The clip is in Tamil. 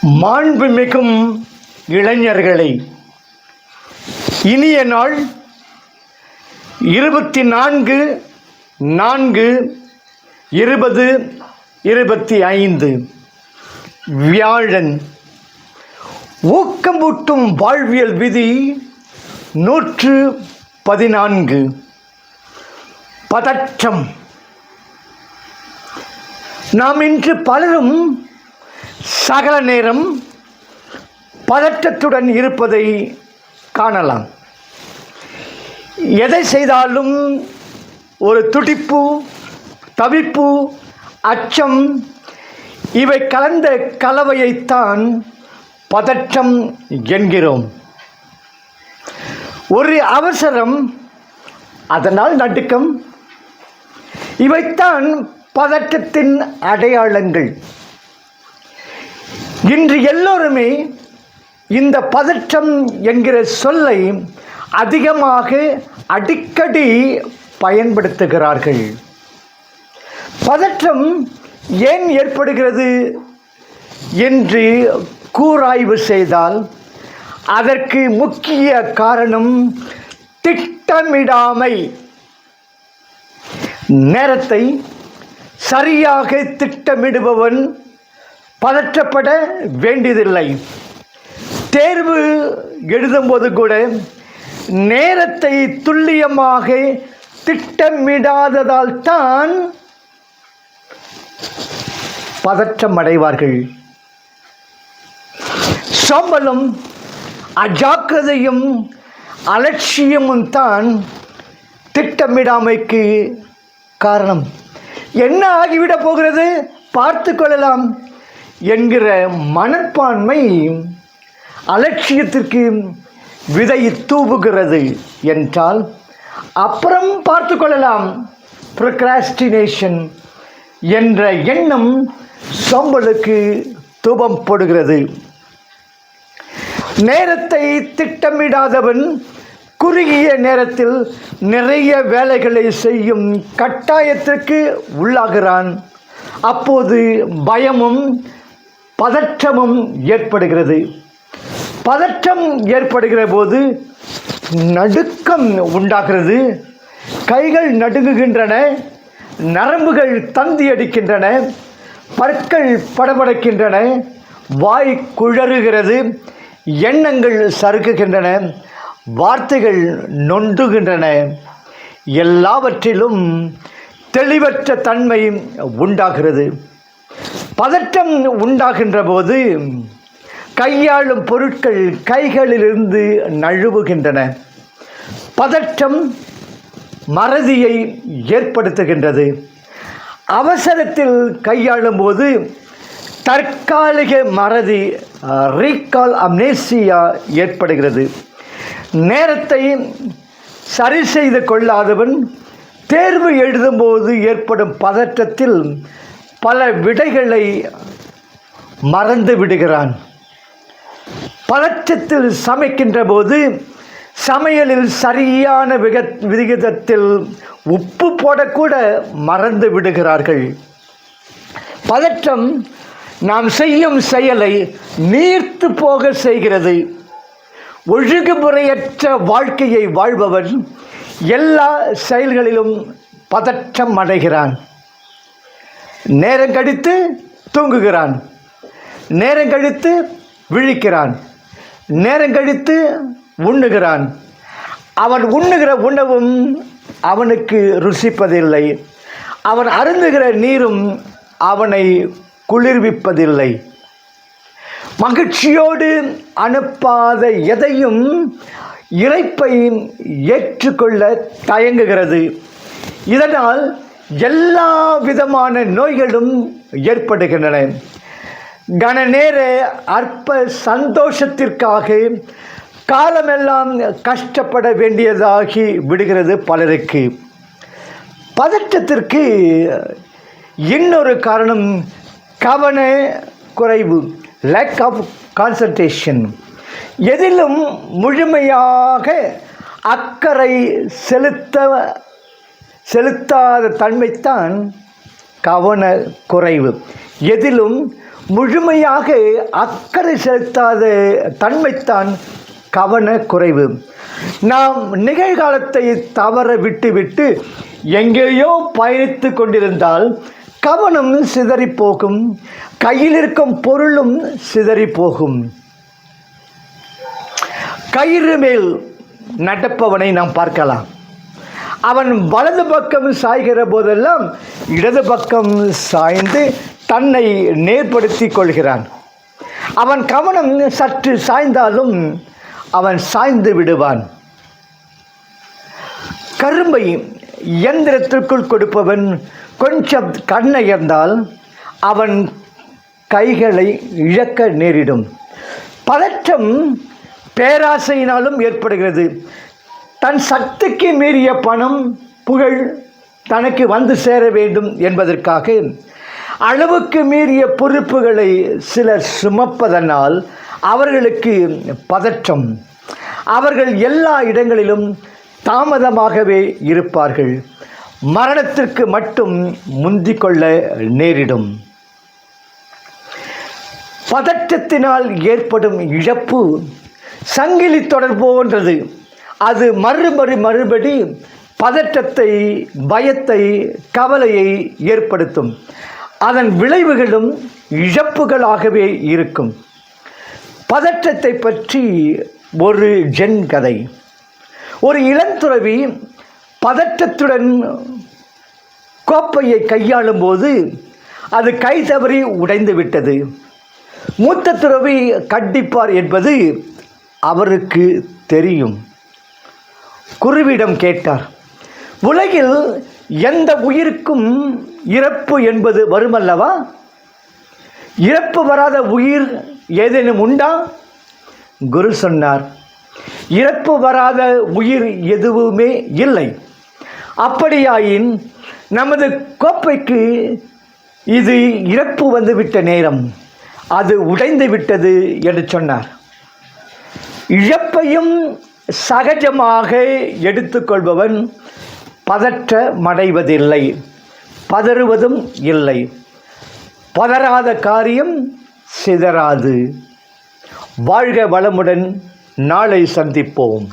மாண்புமிகும் இளைஞர்களை, இனிய நாள் 24/4/2025 வியாழன். ஊக்கமூட்டும் வாழ்வியல் விதி 114. பதற்றம். நாம் இன்று பலரும் சகல நேரம் பதற்றத்துடன் இருப்பதை காணலாம். எதை செய்தாலும் ஒரு துடிப்பு, தவிப்பு, அச்சம் இவை கலந்த கலவையைத்தான் பதற்றம் என்கிறோம். ஒரு அவசரம், அதனால் நடுக்கம், இவைத்தான் பதற்றத்தின் அடையாளங்கள். இன்று எல்லோருமே இந்த பதற்றம் என்கிற சொல்லை அதிகமாக அடிக்கடி பயன்படுத்துகிறார்கள். பதற்றம் ஏன் ஏற்படுகிறது என்று கூராய்வு செய்தால் அதற்கு முக்கிய காரணம் திட்டமிடாமை. நேரத்தை சரியாக திட்டமிடுபவன் பதற்றப்பட வேண்டியதில்லை. தேர்வு எழுதும்போது கூட நேரத்தை துல்லியமாக திட்டமிடாததால் தான் பதற்றம் அடைவார்கள். சோம்பலும் அஜாக்கிரதையும் அலட்சியமும் தான் திட்டமிடாமைக்கு காரணம். என்ன ஆகிவிடப் போகிறது, பார்த்து கொள்ளலாம் என்கிற மனப்பான்மை அலட்சியத்திற்கு விதை தூவுகிறது என்றால் அப்புறம் பார்த்து கொள்ளலாம், ப்ரோக்ராஸ்டினேஷன் என்ற எண்ணம் சோம்பலுக்கு தூபம் போடுகிறது. நேரத்தை திட்டமிடாதவன் குறுகிய நேரத்தில் நிறைய வேலைகளை செய்யும் கட்டாயத்திற்கு உள்ளாகிறான். அப்போது பயமும் பதற்றமும் ஏற்படுகிறது. பதற்றம் ஏற்படுகிற போது நடுக்கம் உண்டாகிறது. கைகள் நடுங்குகின்றன, நரம்புகள் தந்தி அடிக்கின்றன, பற்கள் படபடக்கின்றன, வாய் குழறுகிறது, எண்ணங்கள் சறுக்குகின்றன, வார்த்தைகள் நொண்டுகின்றன. எல்லாவற்றிலும் தெளிவற்ற தன்மை உண்டாகிறது. பதற்றம் உண்டாகின்ற போது கையாளும் பொருட்கள் கைகளிலிருந்து நழுவுகின்றன. பதற்றம் மறதியை ஏற்படுத்துகின்றது. அவசரத்தில் கையாளும் போது தற்காலிக மறதி, ரீகால் அம்னேசியா ஏற்படுகிறது. நேரத்தை சரி செய்து கொள்ளாதவன் தேர்வு எழுதும்போது ஏற்படும் பதற்றத்தில் பல விடைகளை மறந்து விடுகிறான். பதற்றத்தில் சமைக்கின்ற போது சமையலில் சரியான விகிதத்தில் உப்பு போடக்கூட மறந்து விடுகிறார்கள். பதற்றம் நாம் செய்யும் செயலை நீர்த்து போக செய்கிறது. ஒழுங்குமுறையற்ற வாழ்க்கையை வாழ்பவன் எல்லா செயல்களிலும் பதற்றம் அடைகிறான். நேரம் கழித்து தூங்குகிறான், நேரம் கழித்து விழிக்கிறான், நேரம் கழித்து உண்ணுகிறான். அவன் உண்ணுகிற உணவும் அவனுக்கு ருசிப்பதில்லை. அவன் அருந்துகிற நீரும் அவனை குளிர்விப்பதில்லை. மகிழ்ச்சியோடு அனுப்பாத எதையும் இறைப்பை ஏற்றுக்கொள்ள தயங்குகிறது. இதனால் எல்லா விதமான நோய்களும் ஏற்படுகின்றன. கனநேர அற்ப சந்தோஷத்திற்காக காலமெல்லாம் கஷ்டப்பட வேண்டியதாகி விடுகிறது பலருக்கு. பதற்றத்திற்கு இன்னொரு காரணம் கவன குறைவு, லேக் ஆஃப் கான்சன்ட்ரேஷன். எதிலும் முழுமையாக அக்கறை செலுத்தாத தன்மைத்தான் கவன குறைவு. எதிலும் முழுமையாக அக்கறை செலுத்தாத தன்மைத்தான் கவனக்குறைவு. நாம் நிகழ்காலத்தை தவற விட்டுவிட்டு எங்கேயோ பயணித்து கொண்டிருந்தால் கவனம் சிதறி போகும், கையில் இருக்கும் பொருளும் சிதறி போகும். கயிறு மேல் நடப்பவனை நாம் பார்க்கலாம். அவன் வலது பக்கம் சாய்கிற போதெல்லாம் இடது பக்கம் சாய்ந்து தன்னை நேர்படுத்தி கொள்கிறான். அவன் கவனம் சற்று சாய்ந்தாலும் அவன் சாய்ந்து விடுவான். கரும்பை இயந்திரத்திற்குள் கொடுப்பவன் கொஞ்சம் கண்ணயர்ந்தால் அவன் கைகளை இழக்க நேரிடும். பதற்றம் பேராசையினாலும் ஏற்படுகிறது. தன் சக்திக்கு மீறிய பணம், புகழ் தனக்கு வந்து சேர வேண்டும் என்பதற்காக அளவுக்கு மீறிய பொறுப்புகளை சிலர் சுமப்பதனால் அவர்களுக்கு பதற்றம். அவர்கள் எல்லா இடங்களிலும் தாமதமாகவே இருப்பார்கள். மரணத்திற்கு மட்டும் முந்திக்கொள்ள நேரிடும். பதற்றத்தினால் ஏற்படும் இழப்பு சங்கிலி தொடர் போன்றது. அது மறுபடி பதற்றத்தை, பயத்தை, கவலையை ஏற்படுத்தும். அதன் விளைவுகளும் இழப்புகளாகவே இருக்கும். பதற்றத்தை பற்றி ஒரு ஜென் கதை. ஒரு இளந்துறவி பதற்றத்துடன் கோப்பையை கையாளும் போது அது கை தவறி உடைந்து விட்டது. மூத்த துறவி கண்டிப்பார் என்பது அவருக்கு தெரியும். குருவிடம் கேட்டார், உலகில் எந்த உயிருக்கும் இறப்பு என்பது வருமல்லவா? இறப்பு வராத உயிர் ஏதேனும் உண்டா? குரு சொன்னார், இறப்பு வராத உயிர் எதுவுமே இல்லை. அப்படியாயின் நமது கோப்பைக்கு இது இறப்பு வந்துவிட்ட நேரம், அது உடைந்து விட்டது என்று சொன்னார். இழப்பையும் சகஜமாக எடுத்துக்கொள்பவன் பதற்றமடைவதில்லை, பதறுவதும் இல்லை. பதறாத காரியம் சிதறாது. வாழ்க வளமுடன். நாளை சந்திப்போம்.